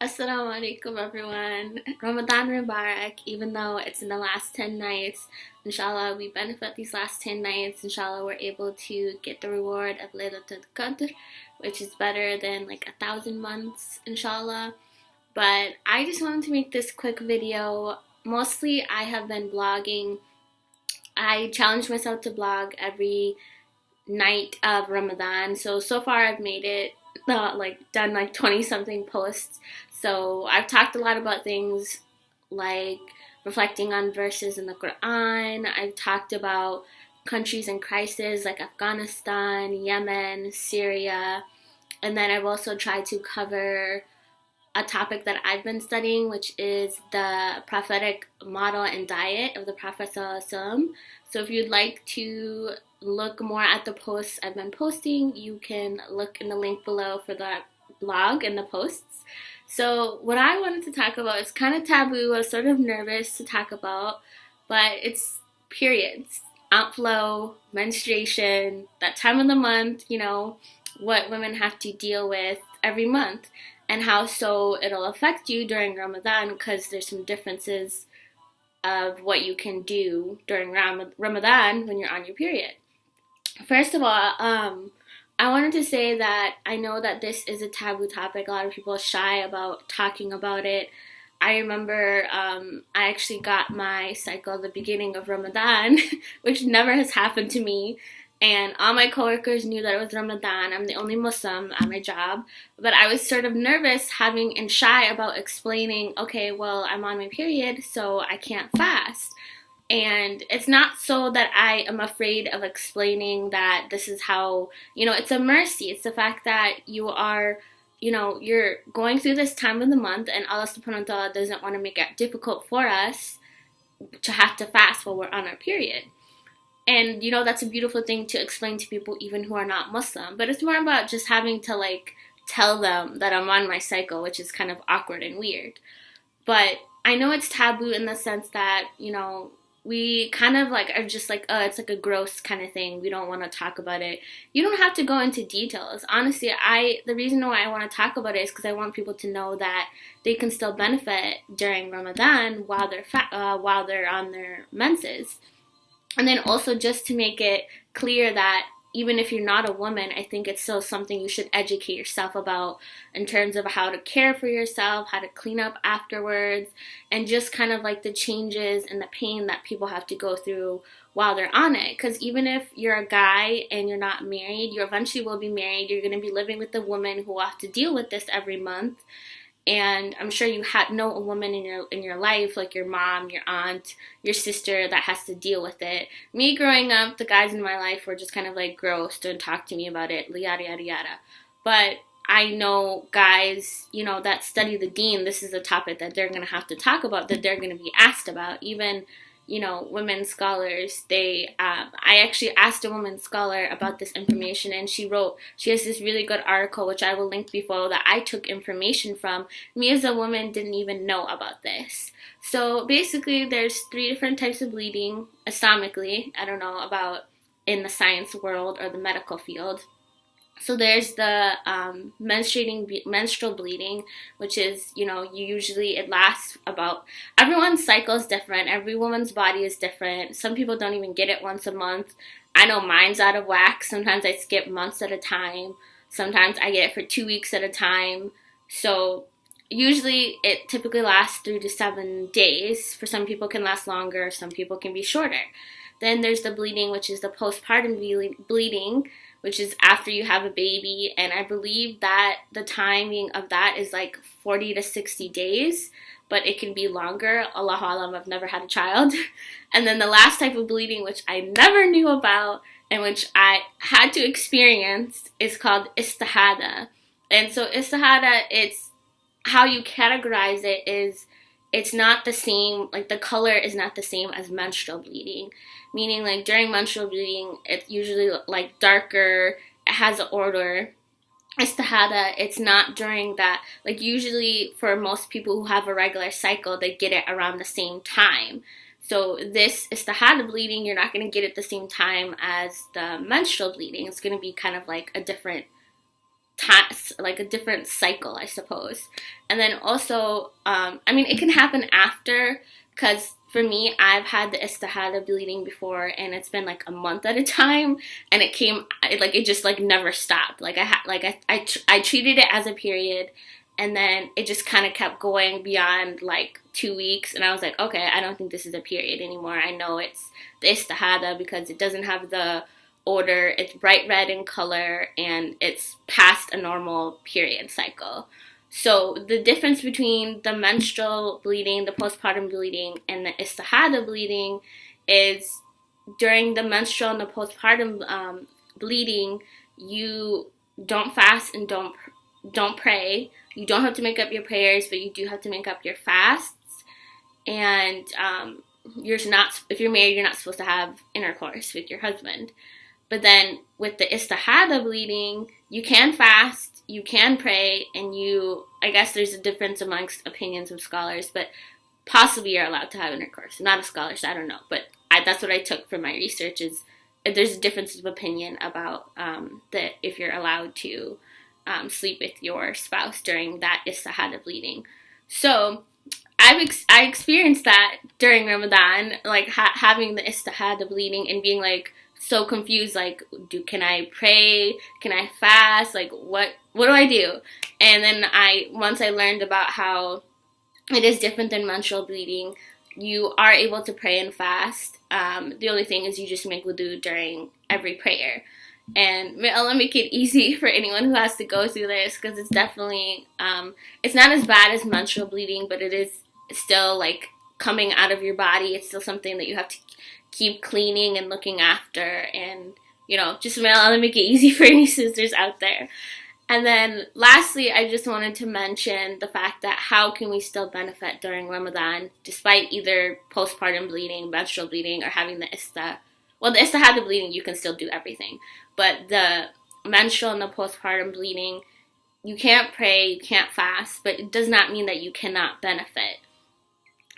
Assalamu alaykum everyone. Ramadan Mubarak, even though it's in the last 10 nights, inshallah we benefit these last 10 nights. Inshallah we're able to get the reward of Laylatul Qadr, which is better than like 1,000 months, inshallah. But I just wanted to make this quick video. Mostly I have been blogging. I challenge myself to blog every night of Ramadan. So far I've made it done like 20 something posts. So I've talked a lot about things like reflecting on verses in the Quran. I've talked about countries in crisis like Afghanistan, Yemen, Syria, and then I've also tried to cover a topic that I've been studying, which is the prophetic model and diet of the Prophet Asalam. So if you'd like to look more at the posts I've been posting, you can look in the link below for the blog and the posts. So what I wanted to talk about is kind of taboo. I was sort of nervous to talk about, but it's periods, outflow, menstruation, that time of the month, what women have to deal with every month, and how it'll affect you during Ramadan, because there's some differences of what you can do during Ramadan when you're on your period. First of all, I wanted to say that I know that this is a taboo topic. A lot of people are shy about talking about it. I remember I actually got my cycle at the beginning of Ramadan, which never has happened to me. And all my coworkers knew that it was Ramadan. I'm the only Muslim at my job. But I was sort of nervous and shy about explaining, okay, well, I'm on my period, so I can't fast. And it's not so that I am afraid of explaining that this is how, it's a mercy. It's the fact that you're going through this time of the month, and Allah subhanahu wa ta'ala doesn't want to make it difficult for us to have to fast while we're on our period. And, that's a beautiful thing to explain to people even who are not Muslim. But it's more about just having to, tell them that I'm on my cycle, which is kind of awkward and weird. But I know it's taboo in the sense that, we kind of, are just it's like a gross kind of thing. We don't want to talk about it. You don't have to go into details. Honestly, the reason why I want to talk about it is because I want people to know that they can still benefit during Ramadan while they're on their menses. And then also just to make it clear that even if you're not a woman, I think it's still something you should educate yourself about in terms of how to care for yourself, how to clean up afterwards, and just kind of the changes and the pain that people have to go through while they're on it. Because even if you're a guy and you're not married, you eventually will be married. You're going to be living with a woman who will have to deal with this every month. And I'm sure you know a woman in your life, like your mom, your aunt, your sister, that has to deal with it. Me growing up, the guys in my life were just kind of gross, don't talk to me about it, yada yada yada. But I know guys, that study the deen. This is a topic that they're going to have to talk about, that they're going to be asked about. Even women scholars, I actually asked a woman scholar about this information, and she has this really good article, which I will link below, that I took information from. Me as a woman didn't even know about this. So basically, there's 3 different types of bleeding, Islamically. I don't know about in the science world or the medical field. So there's the menstrual bleeding, which is, usually it lasts about, everyone's cycle is different. Every woman's body is different. Some people don't even get it once a month. I know mine's out of whack. Sometimes I skip months at a time. Sometimes I get it for 2 weeks at a time. So usually it typically lasts 3 to 7 days. For some people it can last longer. Some people can be shorter. Then there's the bleeding, which is the postpartum bleeding, which is after you have a baby, and I believe that the timing of that is 40 to 60 days, but it can be longer. Allahu Alam, I've never had a child. And then the last type of bleeding, which I never knew about and which I had to experience, is called istihada. And so istihada, it's how you categorize it is it's not the same, the color is not the same as menstrual bleeding. Meaning, during menstrual bleeding, it's usually, darker, it has an order. Istihada, it's not during that, usually for most people who have a regular cycle, they get it around the same time. So this istihada bleeding, you're not going to get it the same time as the menstrual bleeding. It's going to be kind of a different like a different cycle, I suppose. And then also, I mean, it can happen after, because for me, I've had the istihada bleeding before, and it's been like a month at a time, and it just like never stopped. Like I treated it as a period, and then it just kind of kept going beyond like 2 weeks, and I was like, okay, I don't think this is a period anymore. I know it's the istihada because it doesn't have the order, it's bright red in color, and it's past a normal period cycle. So the difference between the menstrual bleeding, the postpartum bleeding, and the istihada bleeding is during the menstrual and the postpartum bleeding, you don't fast and don't pray. You don't have to make up your prayers, but you do have to make up your fasts. And if you're married, you're not supposed to have intercourse with your husband. But then with the istihada bleeding, you can fast, you can pray, and I guess there's a difference amongst opinions of scholars, but possibly you're allowed to have intercourse. I'm not a scholar, so I don't know. But that's what I took from my research, is there's a difference of opinion about that if you're allowed to sleep with your spouse during that istihada bleeding. So I experienced that during Ramadan, like having the istihada bleeding and being like so confused, like, can I pray? Can I fast? Like, what do I do? And then once I learned about how it is different than menstrual bleeding, you are able to pray and fast. The only thing is you just make wudu during every prayer. And may Allah make it easy for anyone who has to go through this, because it's definitely, it's not as bad as menstrual bleeding, but it is still like coming out of your body. It's still something that you have to keep cleaning and looking after, and just may Allah make it easy for any sisters out there. And then lastly, I just wanted to mention the fact that how can we still benefit during Ramadan despite either postpartum bleeding, menstrual bleeding, or having the istihada bleeding. You can still do everything, but the menstrual and the postpartum bleeding, you can't pray, you can't fast, but it does not mean that you cannot benefit.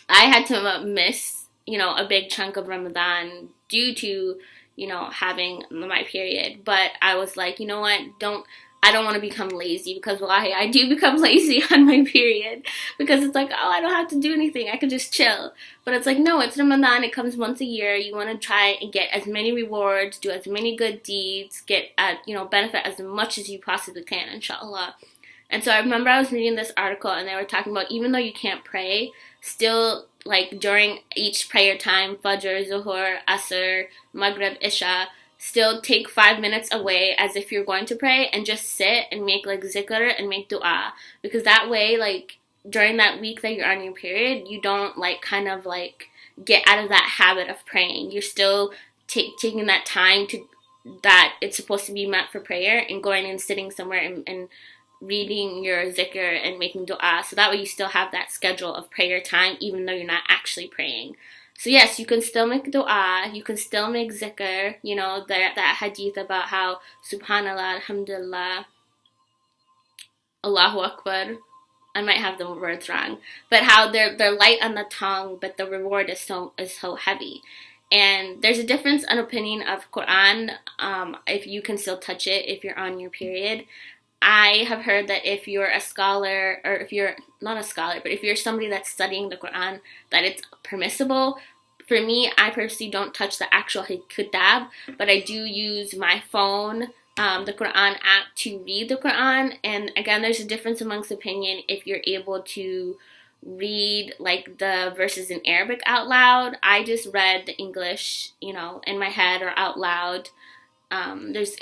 I had to miss a big chunk of Ramadan due to, having my period. But I was like, you know what, I don't want to become lazy, because wallahi, I do become lazy on my period, because it's like, oh, I don't have to do anything, I could just chill. But it's like, no, it's Ramadan, it comes once a year. You want to try and get as many rewards, do as many good deeds, get benefit as much as you possibly can, inshallah. And so I remember I was reading this article, and they were talking about, even though you can't pray, still, like, during each prayer time, Fajr, Zuhur, Asr, Maghrib, Isha, still take 5 minutes away as if you're going to pray, and just sit and make like zikr and make dua, because that way, like, during that week that you're on your period, you don't like kind of like get out of that habit of praying. You're still taking that time that it's supposed to be meant for prayer, and going and sitting somewhere and reading your zikr and making dua, so that way you still have that schedule of prayer time even though you're not actually praying. So yes, you can still make dua, you can still make zikr, that hadith about how subhanallah, alhamdulillah, Allahu Akbar, I might have the words wrong, but how they're light on the tongue, but the reward is so heavy. And there's a difference in opinion of Quran, if you can still touch it if you're on your period. I have heard that if you're a scholar, or if you're not a scholar, but if you're somebody that's studying the Quran, that it's permissible. For me, I personally don't touch the actual kitab, but I do use my phone, the Quran app, to read the Quran. And again, there's a difference amongst opinion if you're able to read like the verses in Arabic out loud. I just read the English, in my head or out loud. There's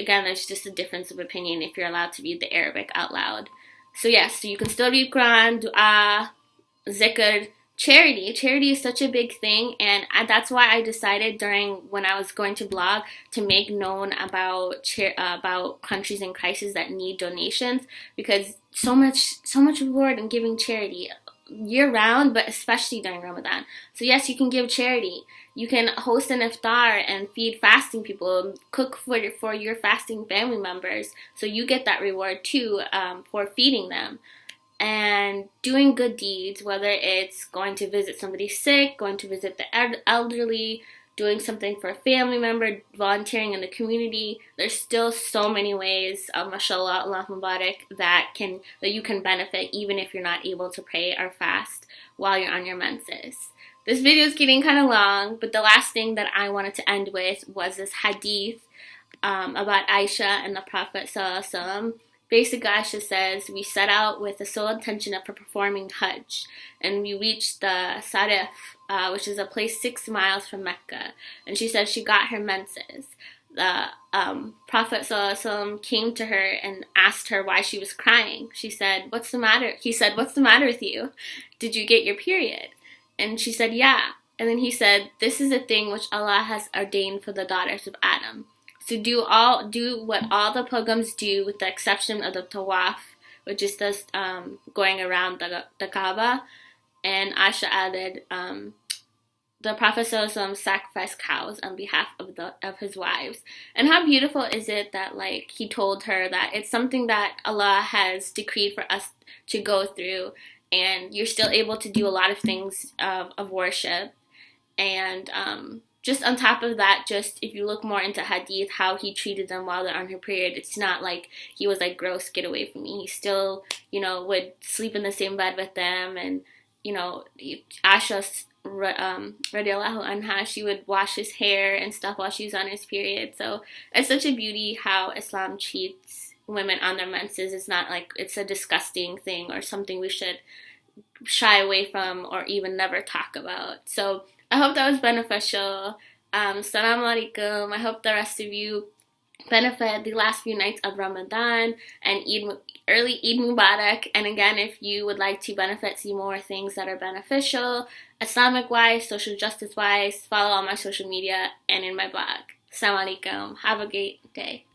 just a difference of opinion if you're allowed to read the Arabic out loud. So yes, so you can still read Quran, dua, zikr, charity. Charity is such a big thing, and that's why I decided when I was going to blog to make known about countries in crisis that need donations, because so much reward in giving charity year round, but especially during Ramadan. So yes, you can give charity. You can host an iftar and feed fasting people, cook for your fasting family members, so you get that reward too, for feeding them. And doing good deeds, whether it's going to visit somebody sick, going to visit the elderly, doing something for a family member, volunteering in the community. There's still so many ways, mashallah, Allah Mubarak, that you can benefit even if you're not able to pray or fast while you're on your menses. This video is getting kind of long, but the last thing that I wanted to end with was this hadith about Aisha and the Prophet ﷺ. Basically, Aisha says, we set out with the sole intention of performing Hajj, and we reached the Sarif, which is a place 6 miles from Mecca, and she said she got her menses. The Prophet ﷺ came to her and asked her why she was crying. She said, "What's the matter?" He said, "What's the matter with you? Did you get your period?" And she said, "Yeah." And then he said, "This is a thing which Allah has ordained for the daughters of Adam. So do what all the pilgrims do, with the exception of the tawaf, which is this going around the Kaaba." And Aisha added, the Prophet ﷺ sacrificed cows on behalf of his wives. And how beautiful is it that, like, he told her that it's something that Allah has decreed for us to go through, and you're still able to do a lot of things of worship. And just on top of that, just if you look more into hadith, how he treated them while they're on her period, it's not like he was like, "Gross, get away from me." He still, would sleep in the same bed with them. And, Asha, radiallahu anha, she would wash his hair and stuff while she was on his period. So it's such a beauty how Islam treats women on their menses. It's not like it's a disgusting thing or something we should shy away from or even never talk about. So I hope that was beneficial. Assalamu alaykum. I hope the rest of you benefit the last few nights of Ramadan and early Eid Mubarak. And again, if you would like to benefit, see more things that are beneficial, Islamic-wise, social justice-wise, follow all my social media and in my blog. Assalamu alaikum. Have a great day.